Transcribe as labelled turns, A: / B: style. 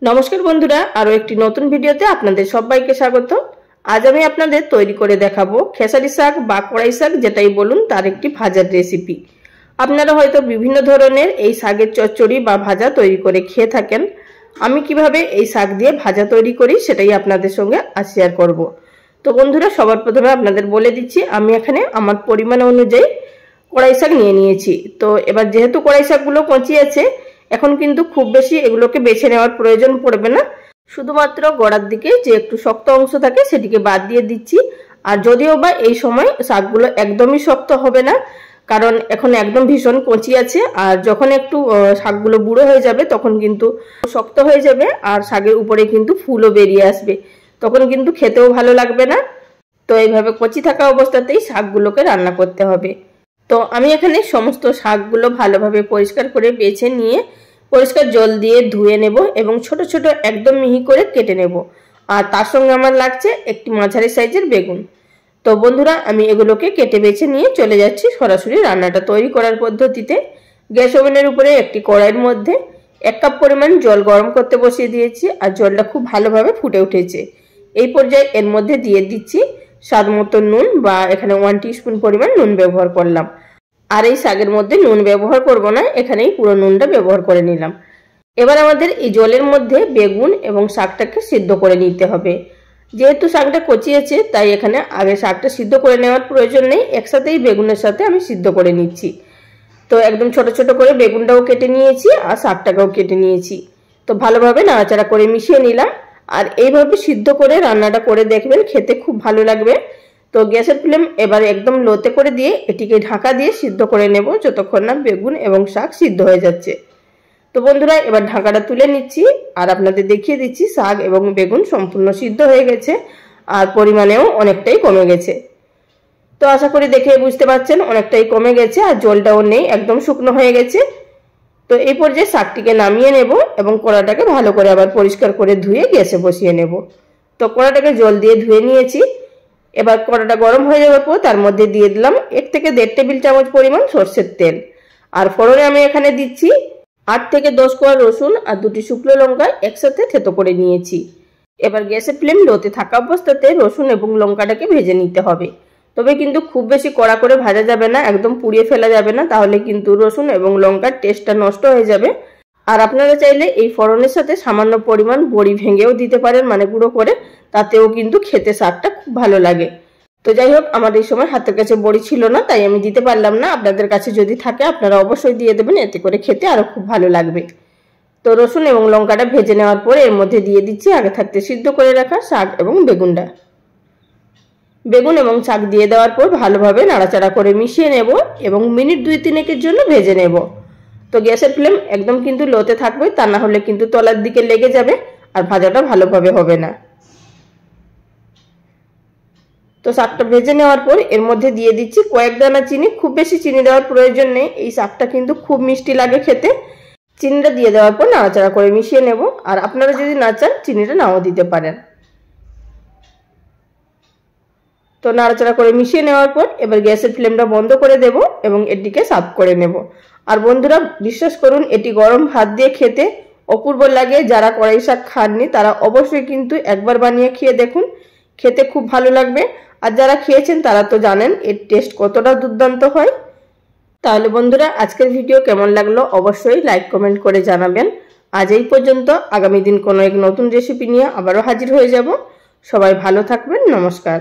A: নমস্কার বন্ধুরা, আরো একটি নতুন ভিডিওতে আপনাদের সবাইকে স্বাগত। আজ আমি আপনাদের তৈরি করে দেখাবো খেসারি শাক বা কড়াই শাক, যেটাই বলুন, তার একটি ভাজার রেসিপি। আপনারা হয়তো বিভিন্ন ধরনের এই শাকের চচ্চড়ি বা ভাজা তৈরি করে খেয়ে থাকেন। আমি কিভাবে এই শাক দিয়ে ভাজা তৈরি করি সেটাই আপনাদের সঙ্গে আজ শেয়ার করব। তো বন্ধুরা, সবার প্রথমে আপনাদের বলে দিচ্ছি, আমি এখানে আমার পরিমাণ অনুযায়ী কড়াই শাক নিয়ে নিয়েছি। তো এবার যেহেতু কড়াই শাকগুলো কচি আছে, এখন কিন্তু খুব বেশি এগুলোকে বেছে নেওয়ার প্রয়োজন পড়বে না। শুধুমাত্র গোড়ার দিকে যে একটু শক্ত অংশ থাকে সেটিকে বাদ দিয়ে দিচ্ছি। আর যদিও বা এই সময় শাকগুলো একদমই শক্ত হবে না, কারণ এখন একদম ভীষণ কচি আছে। আর যখন একটু শাকগুলো বুড়ো হয়ে যাবে তখন কিন্তু শক্ত হয়ে যাবে, আর শাকের উপরে কিন্তু ফুলও বেরিয়ে আসবে, তখন কিন্তু খেতেও ভালো লাগবে না। তো এইভাবে কচি থাকা অবস্থাতেই শাকগুলোকে রান্না করতে হবে। তো আমি এখানে সমস্ত শাকগুলো ভালোভাবে পরিষ্কার করে বেছে নিয়ে পরিষ্কার জল দিয়ে ধুয়ে নেব এবং ছোট ছোট একদম মিহি করে কেটে নেব। আর তার সঙ্গে আমার লাগছে একটি মাঝারি সাইজের বেগুন। তো বন্ধুরা, আমি এগুলোকে কেটে বেছে নিয়ে চলে যাচ্ছি সরাসরি রান্নাটা তৈরি করার পদ্ধতিতে। গ্যাস ওভেনের উপরে একটি কড়াইয়ের মধ্যে 1 কাপ পরিমাণ জল গরম করতে বসিয়ে দিয়েছি, আর জলটা খুব ভালোভাবে ফুটে উঠেছে। এই পর্যায়ে এর মধ্যে দিয়ে দিচ্ছি স্বাদ মতো নুন, বা এখানে 1 টিস্পুন পরিমাণ নুন ব্যবহার করলাম। আর এই শাকের মধ্যে নুন ব্যবহার করব না, এখানেই পুরো নুনটা ব্যবহার করে নিলাম। এবার আমাদের এই জলের মধ্যে বেগুন এবং শাকটাকে সিদ্ধ করে নিতে হবে। যেহেতু শাকটা কচি আছে, তাই এখানে আগে শাকটা সিদ্ধ করে নেওয়ার প্রয়োজন নেই, একসাথেই বেগুনের সাথে আমি সিদ্ধ করে নিচ্ছি। তো একদম ছোট ছোট করে বেগুনটাও কেটে নিয়েছি আর শাকটাকেও কেটে নিয়েছি। তো ভালোভাবে নাড়াচাড়া করে মিশিয়ে নিলাম। আর এইভাবে সিদ্ধ করে রান্নাটা করে দেখবেন, খেতে খুব ভালো লাগবে। তো গ্যাসের ফ্লেম এবার একদম লোতে করে দিয়ে এটিকে ঢাকা দিয়ে সিদ্ধ করে নেব, যতক্ষণ না বেগুন এবং শাক সিদ্ধ হয়ে যাচ্ছে। তো বন্ধুরা, এবার ঢাকাটা তুলে নিচ্ছি আর আপনাদের দেখিয়ে দিচ্ছি শাক এবং বেগুন সম্পূর্ণ সিদ্ধ হয়ে গেছে, আর পরিমাণেও অনেকটাই কমে গেছে। তো আশা করি দেখে বুঝতে পারছেন অনেকটাই কমে গেছে, আর জলটাও নেই, একদম শুকনো হয়ে গেছে। তো এই পর্যায়ে শাকটিকে নামিয়ে নেব এবং কড়াটাকে ভালো করে আবার পরিষ্কার করে ধুয়ে গ্যাসে বসিয়ে নেব। তো কড়াটাকে জল দিয়ে ধুয়ে নিয়েছি। এবার কড়াটা গরম হয়ে যাওয়ার পর তার মধ্যে দিয়ে দিলাম 1 থেকে 1.5 টেবিল চামচ পরিমাণ সরষের তেল। আর ফোড়নে আমি এখানে দিচ্ছি 8 থেকে 10 কোয়া রসুন আর 2টি শুকনো লঙ্কা একসাথে থেতো করে নিয়েছি। এবার গ্যাসের ফ্লেম লোতে থাকা অবস্থাতে রসুন এবং লঙ্কাটাকে ভেজে নিতে হবে। তবে কিন্তু খুব বেশি কড়া করে ভাজা যাবে না, একদম পুড়িয়ে ফেলা যাবে না, তাহলে কিন্তু রসুন এবং লঙ্কার টেস্টটা নষ্ট হয়ে যাবে। আর আপনারা চাইলে এই ফোড়নের সাথে সামান্য পরিমাণ বড়ি ভেঙেও দিতে পারেন, মানে গুঁড়ো করে, তাতেও কিন্তু খেতে শাকটা খুব ভালো লাগে। তো যাই হোক, আমার এই সময় হাতের কাছে বড়ি ছিল না, তাই আমি দিতে পারলাম না। আপনাদের কাছে যদি থাকে আপনারা অবশ্যই দিয়ে দেবেন, এতে করে খেতে আরো খুব ভালো লাগবে। তো রসুন এবং লঙ্কাটা ভেজে নেওয়ার পরে এর মধ্যে দিয়ে দিচ্ছি আগে থাকতে সিদ্ধ করে রাখা শাক এবং বেগুনটা। বেগুন এবং শাক দিয়ে দেওয়ার পর ভালোভাবে নাড়াচাড়া করে মিশিয়ে নেব এবং মিনিট 2-3 জন্য ভেজে নেব। তো গ্যাসের ফ্লেম একদম কিন্তু লোতে থাকবে, তা না হলে কিন্তু তলার দিকে লেগে যাবে আর ভাজাটা ভালোভাবে হবে না। তো শাকটা ভেজে নেওয়ার পর এর মধ্যে দিয়ে দিচ্ছি কয়েক দানা চিনি। খুব বেশি চিনি দেওয়ার প্রয়োজন নেই, এই শাকটা কিন্তু খুব মিষ্টি লাগে খেতে। চিনিটা দিয়ে দেওয়ার পর নাড়াচাড়া করে মিশিয়ে নেব। আর আপনারা যদি না চান চিনিটা নাও দিতে পারেন। তো নাড়াচাড়া করে মিশিয়ে নেওয়ার পর এবার গ্যাসের ফ্লেমটা বন্ধ করে দেব এবং এটিকে সার্ভ করে নেব। আর বন্ধুরা, বিশ্বাস করুন, এটি গরম ভাত দিয়ে খেতে অপূর্ব লাগে। যারা কড়াই শাক খাননি তারা অবশ্যই কিন্তু একবার বানিয়ে খেয়ে দেখুন, খেতে খুব ভালো লাগবে। আর যারা খেয়েছেন তারা তো জানেন এর টেস্ট কতটা দুর্দান্ত হয়। তাহলে বন্ধুরা, আজকের ভিডিও কেমন লাগলো অবশ্যই লাইক কমেন্ট করে জানাবেন। আজ এই পর্যন্ত, আগামী দিন কোনো এক নতুন রেসিপি নিয়ে আবারও হাজির হয়ে যাব। সবাই ভালো থাকবেন, নমস্কার।